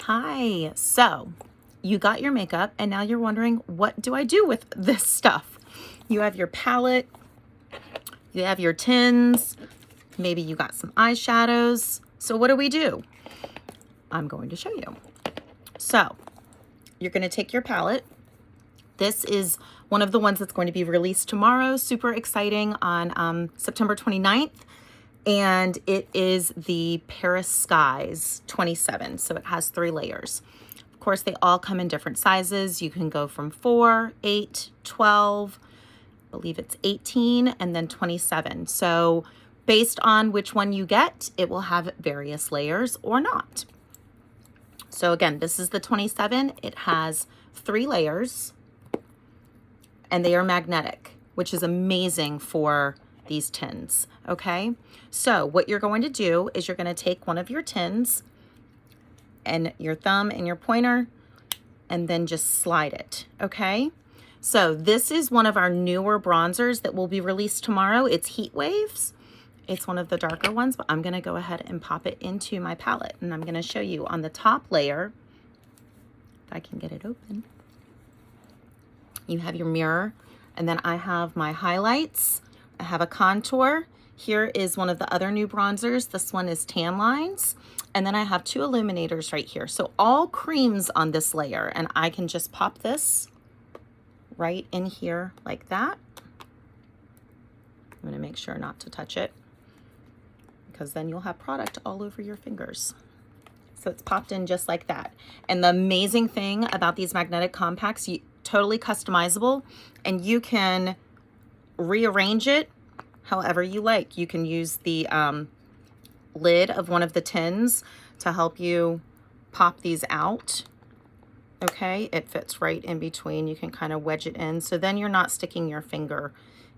Hi, so you got your makeup and now you're wondering, what do I do with this stuff? You have your palette, you have your tins, maybe you got some eyeshadows. So what do? I'm going to show you. So you're going to take your palette. This is one of the ones that's going to be released tomorrow. Super exciting on September 29th. And it is the Paris Skies 27. So it has 3 layers. Of course, they all come in different sizes. You can go from 4, 8, 12, I believe it's 18, and then 27. So based on which one you get, it will have various layers or not. So again, this is the 27. It has 3 layers and they are magnetic, which is amazing for these tins. Okay, so what you're going to do is you're going to take one of your tins and your thumb and your pointer and then just slide it. Okay, so this is one of our newer bronzers that will be released tomorrow. It's Heat Waves. It's one of the darker ones, but I'm going to go ahead and pop it into my palette, and I'm going to show you on the top layer, if I can get it open. You have your mirror, and then I have my highlights. I have a contour. Here is one of the other new bronzers. This one is Tan Lines. And then I have 2 illuminators right here. So all creams on this layer, and I can just pop this right in here like that. I'm going to make sure not to touch it, because then you'll have product all over your fingers. So it's popped in just like that. And the amazing thing about these magnetic compacts, totally customizable, and you can rearrange it however you like. You can use the lid of one of the tins to help you pop these out. Okay, it fits right in between. You can kind of wedge it in, so then you're not sticking your finger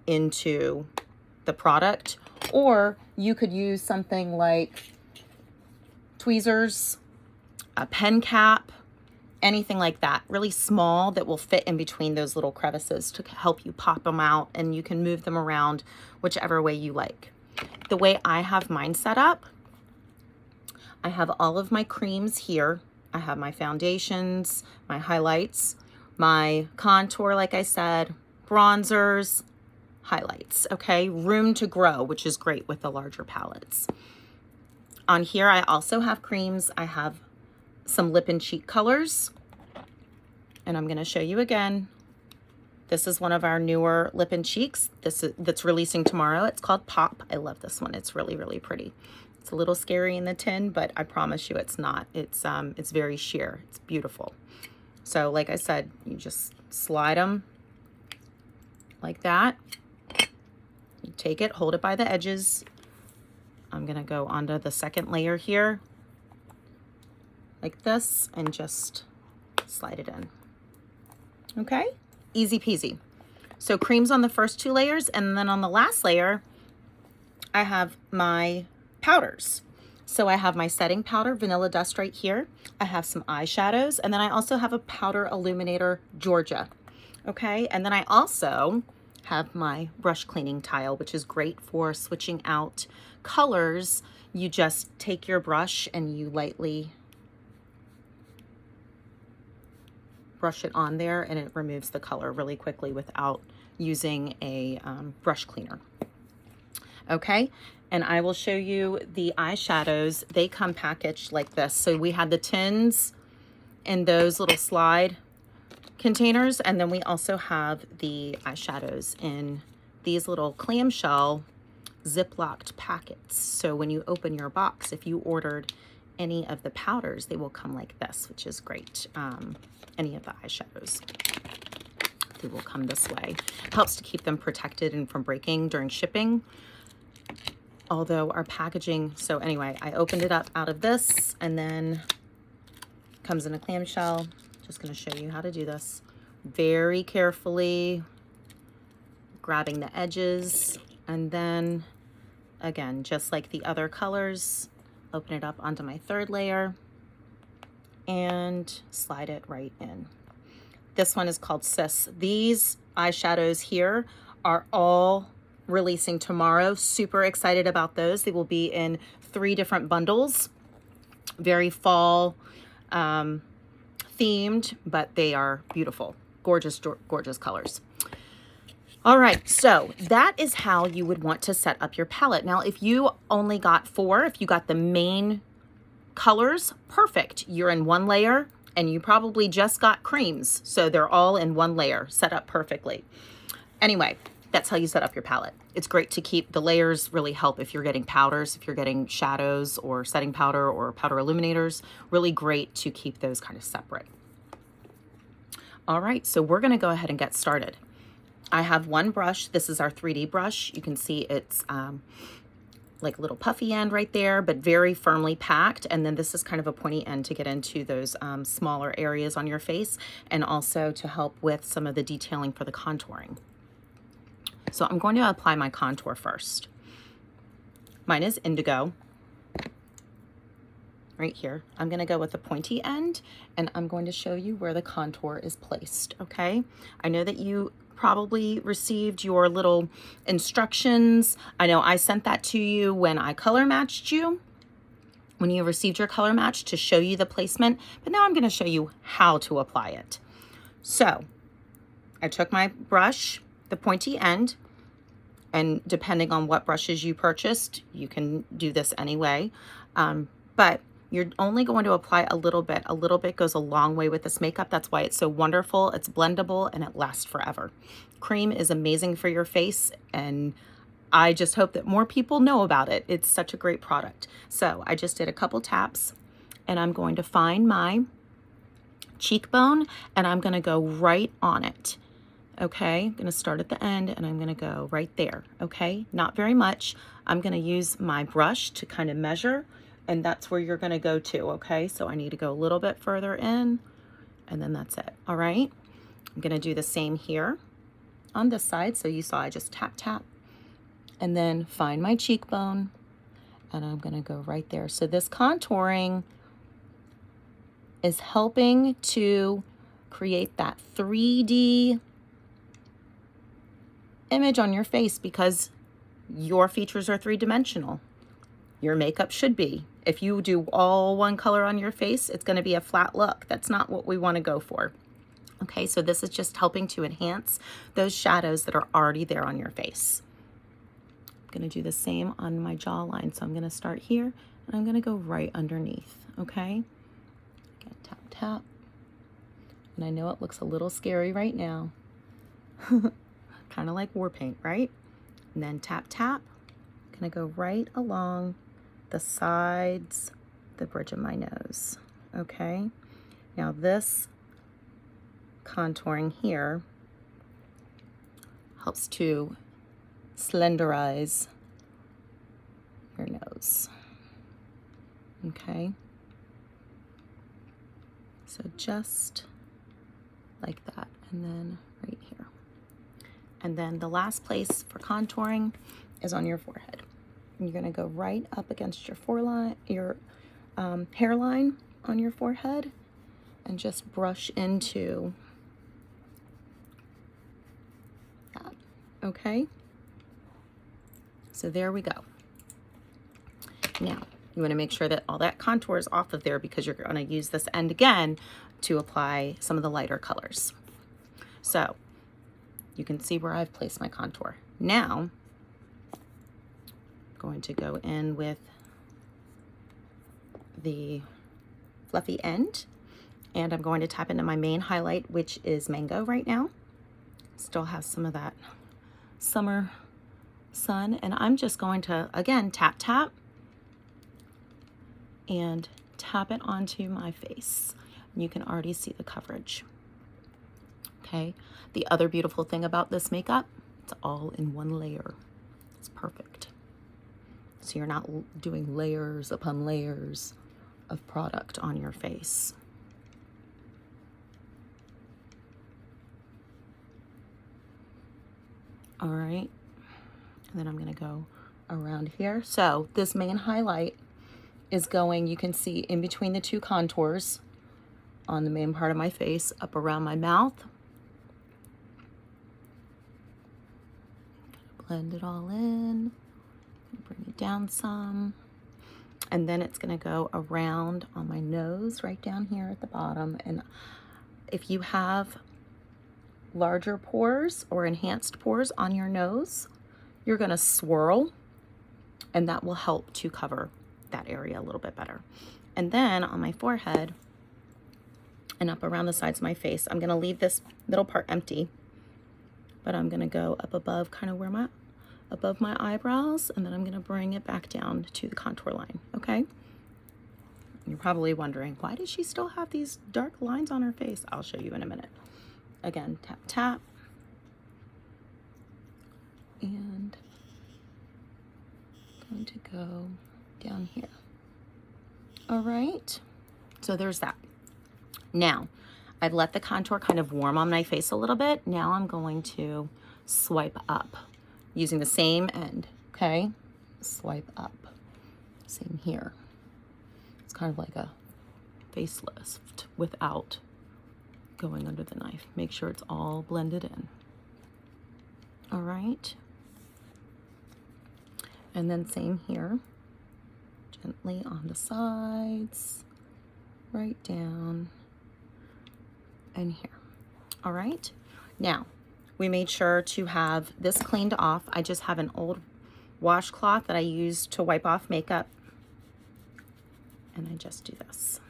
into the product. Or you could use something like tweezers, a pen cap, anything like that, really small, that will fit in between those little crevices to help you pop them out, and you can move them around whichever way you like. The way I have mine set up, I have all of my creams here. I have my foundations, my highlights, my contour, like I said, bronzers, highlights, okay? Room to grow, which is great with the larger palettes. On here, I also have creams. I have some lip and cheek colors, and I'm going to show you again. This is one of our newer lip and cheeks. That's releasing tomorrow. It's called Pop. I love this one. It's really, really pretty. It's a little scary in the tin, but I promise you it's not. It's very sheer. It's beautiful. So like I said, you just slide them like that. You take it, hold it by the edges. I'm going to go onto the second layer here like this and just slide it in. Okay, easy peasy. So creams on the first 2 layers, and then on the last layer I have my powders. So I have my setting powder, Vanilla Dust, right here. I have some eyeshadows, and then I also have a powder illuminator, Georgia. Okay, and then I also have my brush cleaning tile, which is great for switching out colors. You just take your brush and you lightly brush it on there, and it removes the color really quickly without using a brush cleaner. Okay, and I will show you the eyeshadows. They come packaged like this. So we had the tins in those little slide containers, and then we also have the eyeshadows in these little clamshell zip-locked packets. So when you open your box, if you ordered any of the powders, they will come like this, which is great. Any of the eyeshadows, they will come this way. It helps to keep them protected and from breaking during shipping. Although our packaging, so anyway, I opened it up out of this, and then it comes in a clamshell. Just going to show you how to do this very carefully, grabbing the edges, and then again, just like the other colors, open it up onto my 3rd layer and slide it right in. This one is called Sis. These eyeshadows here are all releasing tomorrow. Super excited about those. They will be in 3 different bundles. Very fall, themed, but they are beautiful. Gorgeous, gorgeous colors. All right, so that is how you would want to set up your palette. Now, if you only got 4, if you got the main colors, perfect. You're in one layer, and you probably just got creams, so they're all in one layer, set up perfectly. Anyway, that's how you set up your palette. It's great to keep the layers, really help if you're getting powders, if you're getting shadows or setting powder or powder illuminators, really great to keep those kind of separate. All right, so we're gonna go ahead and get started. I have one brush. This is our 3D brush. You can see it's like a little puffy end right there, but very firmly packed. And then this is kind of a pointy end to get into those smaller areas on your face, and also to help with some of the detailing for the contouring. So I'm going to apply my contour first. Mine is indigo. Right here. I'm going to go with the pointy end, and I'm going to show you where the contour is placed, okay? I know that you probably received your little instructions. I know I sent that to you when I color matched you, when you received your color match, to show you the placement, but now I'm going to show you how to apply it. So I took my brush, the pointy end, and depending on what brushes you purchased, you can do this anyway, but you're only going to apply a little bit. A little bit goes a long way with this makeup. That's why it's so wonderful. It's blendable and it lasts forever. Cream is amazing for your face, and I just hope that more people know about it. It's such a great product. So I just did a couple taps, and I'm going to find my cheekbone, and I'm going to go right on it. Okay, I'm going to start at the end, and I'm going to go right there. Okay, not very much. I'm going to use my brush to kind of measure, and that's where you're going to go to. Okay, so I need to go a little bit further in, and then that's it. All right, I'm going to do the same here on this side. So you saw I just tap, tap, and then find my cheekbone, and I'm going to go right there. So this contouring is helping to create that 3D image on your face, because your features are 3-dimensional. Your makeup should be. If you do all one color on your face, it's going to be a flat look. That's not what we want to go for. Okay, so this is just helping to enhance those shadows that are already there on your face. I'm going to do the same on my jawline. So I'm going to start here, and I'm going to go right underneath. Okay, again, tap, tap. And I know it looks a little scary right now. Kind of like war paint, right? And then tap, tap. I'm going to go right along the sides, the bridge of my nose. Okay, now this contouring here helps to slenderize your nose. Okay, so just like that, and then right here. And then the last place for contouring is on your forehead. You're going to go right up against your hairline on your forehead, and just brush into that. Okay, so there we go. Now you want to make sure that all that contour is off of there, because you're going to use this end again to apply some of the lighter colors. So you can see where I've placed my contour. Now going to go in with the fluffy end, and I'm going to tap into my main highlight, which is Mango right now. Still has some of that summer sun, and I'm just going to, again, tap, tap, and tap it onto my face. You can already see the coverage. Okay, the other beautiful thing about this makeup, it's all in one layer. It's perfect. So you're not doing layers upon layers of product on your face. All right, and then I'm gonna go around here. So this main highlight is going, you can see in between the two contours on the main part of my face, up around my mouth. Blend it all in. Bring it down some, And then it's gonna go around on my nose right down here at the bottom. And if you have larger pores or enhanced pores on your nose, you're gonna swirl, and that will help to cover that area a little bit better. And then on my forehead and up around the sides of my face, I'm gonna leave this middle part empty, but I'm gonna go up above, kind of where above my eyebrows, and then I'm gonna bring it back down to the contour line, okay? You're probably wondering, why does she still have these dark lines on her face? I'll show you in a minute. Again, tap, tap. And I'm going to go down here. All right, so there's that. Now, I've let the contour kind of warm on my face a little bit. Now I'm going to swipe up using the same end, okay? Swipe up, same here. It's kind of like a facelift without going under the knife. Make sure it's all blended in. All right. And then same here, gently on the sides, right down, and here. All right. Now, we made sure to have this cleaned off. I just have an old washcloth that I use to wipe off makeup. And I just do this.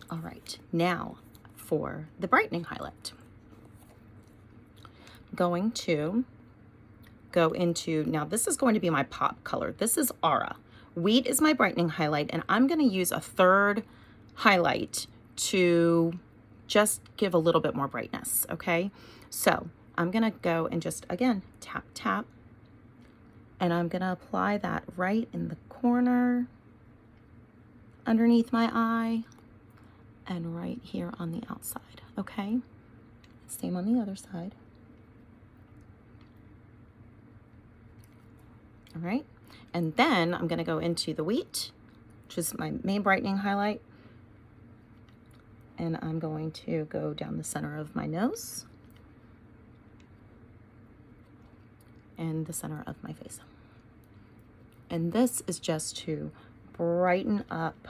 All right, now for the brightening highlight. I'm going to go into, now this is going to be my pop color. This is Aura. Wheat is my brightening highlight, and I'm gonna use a third highlight to just give a little bit more brightness, okay? So I'm gonna go and just, again, tap, tap, and I'm gonna apply that right in the corner, underneath my eye, and right here on the outside, okay? Same on the other side. All right, and then I'm gonna go into the wheat, which is my main brightening highlight, and I'm going to go down the center of my nose and the center of my face. And this is just to brighten up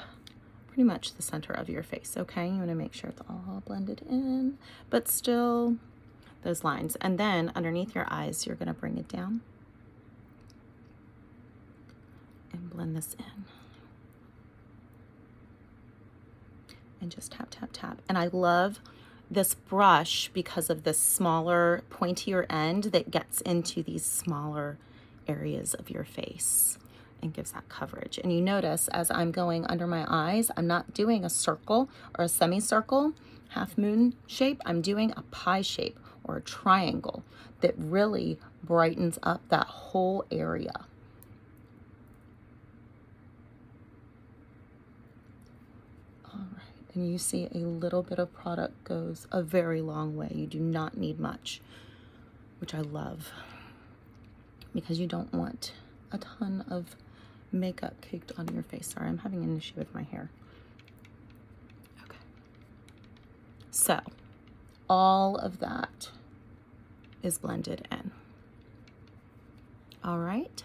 pretty much the center of your face, okay? You wanna make sure it's all blended in, but still those lines. And then underneath your eyes, you're gonna bring it down and blend this in. And just tap, tap, tap. And I love this brush because of this smaller, pointier end that gets into these smaller areas of your face and gives that coverage. And you notice as I'm going under my eyes, I'm not doing a circle or a semicircle, half moon shape. I'm doing a pie shape or a triangle that really brightens up that whole area. All right, and you see a little bit of product goes a very long way. You do not need much, which I love, because you don't want a ton of makeup caked on your face. Sorry, I'm having an issue with my hair. Okay. So, all of that is blended in. All right.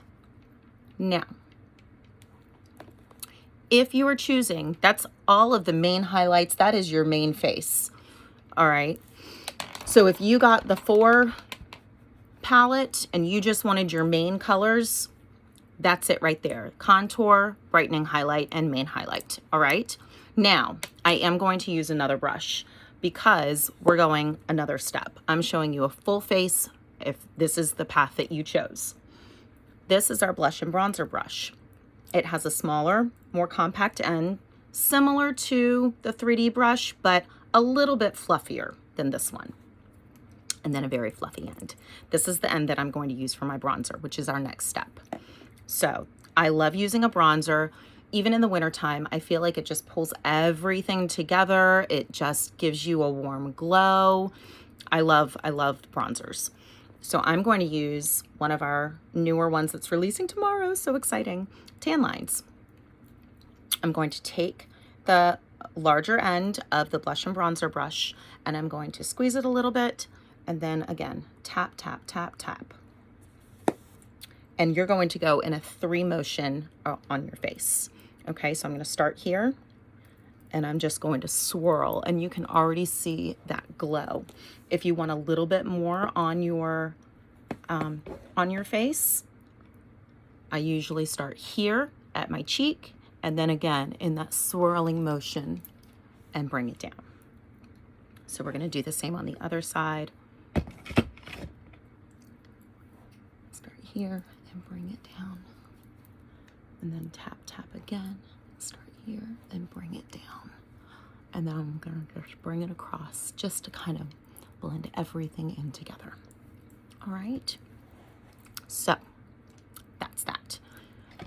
Now, if you are choosing, that's all of the main highlights. That is your main face. All right. So if you got the 4 palette and you just wanted your main colors, that's it right there. Contour, brightening highlight, and main highlight. All right. Now, I am going to use another brush because we're going another step. I'm showing you a full face if this is the path that you chose. This is our blush and bronzer brush. It has a smaller, more compact end, similar to the 3D brush, but a little bit fluffier than this one. And then a very fluffy end. This is the end that I'm going to use for my bronzer, which is our next step. So I love using a bronzer. Even in the wintertime, I feel like it just pulls everything together. It just gives you a warm glow. I love bronzers. So I'm going to use one of our newer ones that's releasing tomorrow. So exciting. Tan lines. I'm going to take the larger end of the blush and bronzer brush, and I'm going to squeeze it a little bit, and then again, tap, tap, tap, tap. And you're going to go in a 3 motion on your face. Okay, so I'm going to start here, and I'm just going to swirl, and you can already see that glow. If you want a little bit more on your face, I usually start here at my cheek, and then again in that swirling motion and bring it down. So we're going to do the same on the other side. Start here and bring it down, and then tap, tap again. Start here and bring it down. And then I'm going to just bring it across just to kind of blend everything in together. All right. So that's that.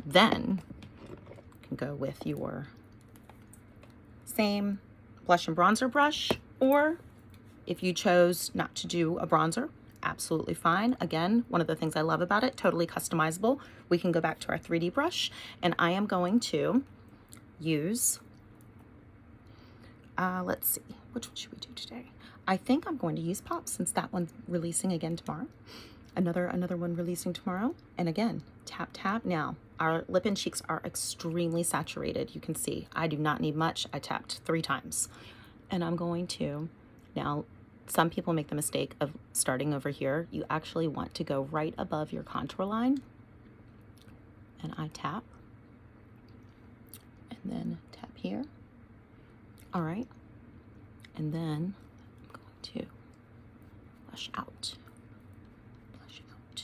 Then you can go with your same blush and bronzer brush, or if you chose not to do a bronzer, absolutely fine. Again, one of the things I love about it, totally customizable. We can go back to our 3D brush, and I am going to use, let's see, which one should we do today? I think I'm going to use Pop, since that one's releasing again tomorrow. Another one releasing tomorrow. And again, tap, tap. Now, our lip and cheeks are extremely saturated. You can see I do not need much. I tapped 3 times. And I'm going to, now, some people make the mistake of starting over here. You actually want to go right above your contour line. And I tap. And then tap here. All right. And then I'm going to blush out. Blush out.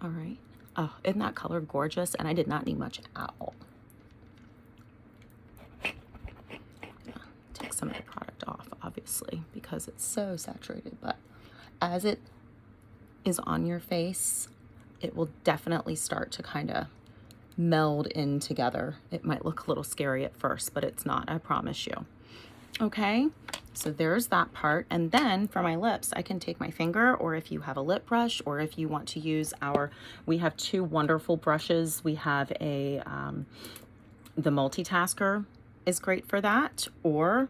All right. Oh, isn't that color gorgeous? And I did not need much at all. Take some of the product off, obviously, because it's so saturated. But as it is on your face, it will definitely start to kind of meld in together. It might look a little scary at first, but it's not, I promise you. Okay, so there's that part. And then for my lips, I can take my finger, or if you have a lip brush, or if you want to use we have 2 wonderful brushes. We have the multitasker is great for that, or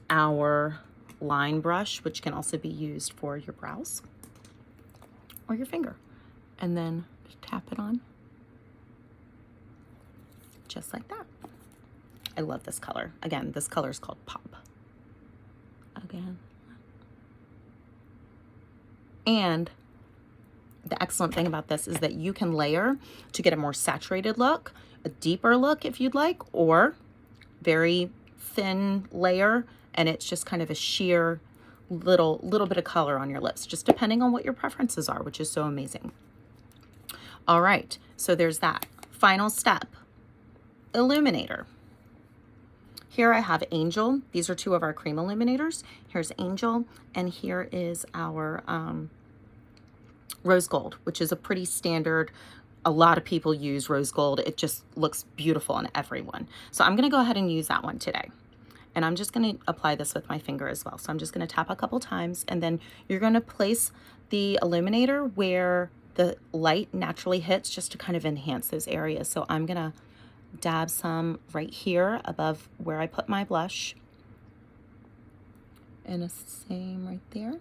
our line brush, which can also be used for your brows or your finger. And then just tap it on. Just like that. I love this color. Again, this color is called Pop. Again. And the excellent thing about this is that you can layer to get a more saturated look, a deeper look if you'd like, or very thin layer, and it's just kind of a sheer little bit of color on your lips, just depending on what your preferences are, which is so amazing. All right, so there's that. Final step. Illuminator. Here I have Angel. These are 2 of our cream illuminators. Here's Angel, and here is our Rose Gold, which is a pretty standard. A lot of people use Rose Gold. It just looks beautiful on everyone. So I'm gonna go ahead and use that one today. And I'm just gonna apply this with my finger as well. So I'm just gonna tap a couple times, and then you're gonna place the illuminator where the light naturally hits, just to kind of enhance those areas. So I'm gonna dab some right here above where I put my blush, and the same right there,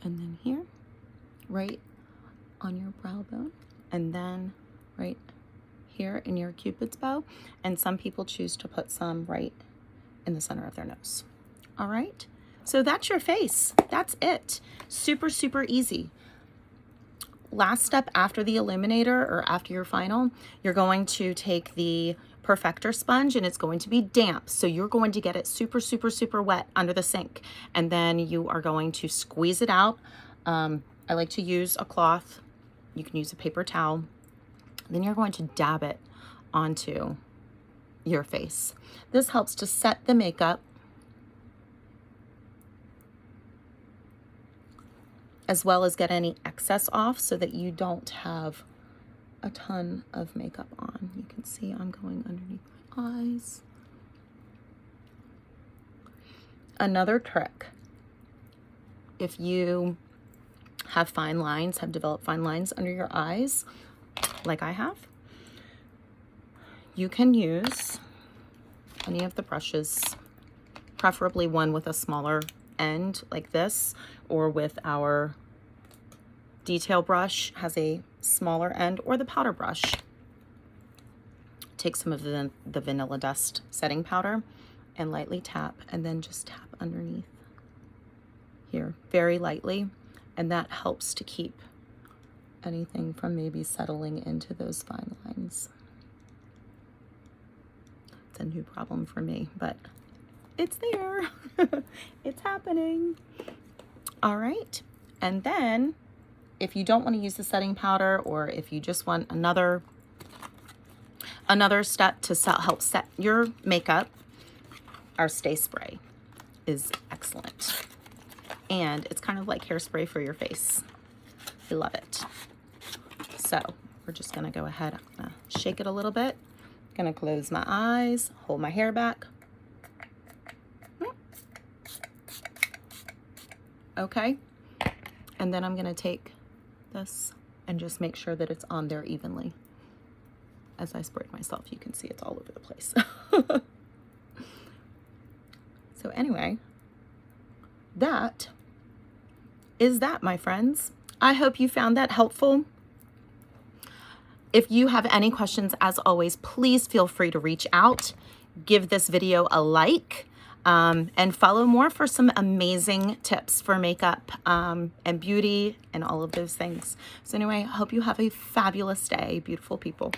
and then here, right on your brow bone, and then right here in your Cupid's bow. And some people choose to put some right in the center of their nose. All right, so that's your face. That's it. Super, super easy. Last step after the illuminator, or after your final, you're going to take the perfector sponge, and it's going to be damp. So you're going to get it super, super, super wet under the sink. And then you are going to squeeze it out. I like to use a cloth. You can use a paper towel. Then you're going to dab it onto your face. This helps to set the makeup, as well as get any excess off, so that you don't have a ton of makeup on. You can see I'm going underneath my eyes. Another trick, if you have fine lines, have developed fine lines under your eyes, like I have, you can use any of the brushes, preferably one with a smaller end like this, or with our detail brush has a smaller end, or the powder brush. take some of the Vanilla Dust setting powder and lightly tap, and then just tap underneath here very lightly, and that helps to keep anything from maybe settling into those fine lines. It's a new problem for me, but it's there. It's happening. All right, and then if you don't want to use the setting powder, or if you just want another step to help set your makeup, our Stay Spray is excellent. And it's kind of like hairspray for your face. I love it. So we're just gonna go ahead, I'm gonna shake it a little bit. Gonna close my eyes, hold my hair back. Okay, and then I'm gonna take this and just make sure that it's on there evenly. As I sprayed myself, you can see it's all over the place. So anyway, that is that, my friends. I hope you found that helpful. If you have any questions, as always, please feel free to reach out. Give this video a like, and follow more for some amazing tips for makeup and beauty and all of those things. So anyway, I hope you have a fabulous day, beautiful people.